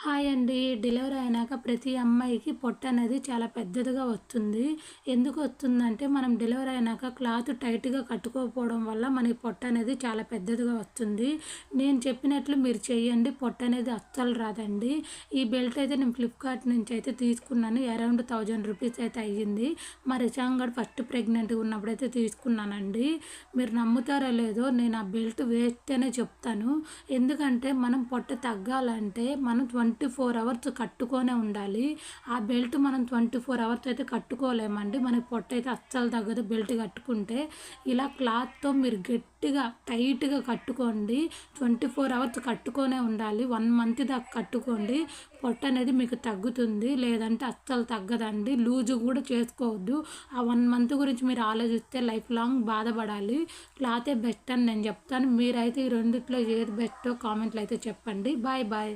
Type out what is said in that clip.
Hi అండి. Delivery అయినాక ప్రతి అమ్మాయికి పొట్ట అనేది చాలా పెద్దదిగా వస్తుంది. ఎందుకు వస్తుందంటే మనం డెలివరీ అయినాక క్లాత్ టైట్‌గా కట్టుకోకపోవడం వల్ల మనకి పొట్ట అనేది చాలా పెద్దదిగా వస్తుంది. నేను చెప్పినట్లు మీరు చేయండి. పొట్ట అనేది అస్సలు రాదండి. ఈ బెల్ట్ అయితే నేను ఫ్లిప్‌కార్ట్ నుంచి అయితే తీసుకున్నాను. అరౌండ్ 1000 రూపీస్ అయితే అయ్యింది. మా రిషాన్ గడు ఫస్ట్ ప్రెగ్నెంట్‌గా ఉన్నప్పుడైతే తీసుకున్నానండి. మీరు నమ్ముతారో లేదో నేను ఆ బెల్ట్ వేస్ట్ అనే చెప్తాను. ఎందుకంటే మనం పొట్ట తగ్గాలంటే మనం 24 అవర్స్ కట్టుకొనే ఉండాలి. ఆ బెల్ట్ మనం 24 అవర్స్ అయితే కట్టుకోలేమండి. మనకి పొట్ట అయితే అస్సలు తగ్గదు బెల్ట్ కట్టుకుంటే. ఇలా క్లాత్‌తో మీరు గట్టిగా టైట్‌గా కట్టుకోండి. 24 అవర్స్ కట్టుకొనే ఉండాలి. 1 మంత్ దాకా కట్టుకోండి. పొట్ట అనేది మీకు తగ్గుతుంది. లేదంటే అస్సలు తగ్గదండి. లూజ్ కూడా చేసుకోవద్దు. ఆ 1 మంత్ గురించి మీరు ఆలోచిస్తే లైఫ్ లాంగ్ బాధపడాలి. క్లాతే బెస్ట్ అని నేను చెప్తాను. మీరైతే ఈ రెండిట్లో ఏది బెస్టో కామెంట్‌లో అయితే చెప్పండి. Bye bye.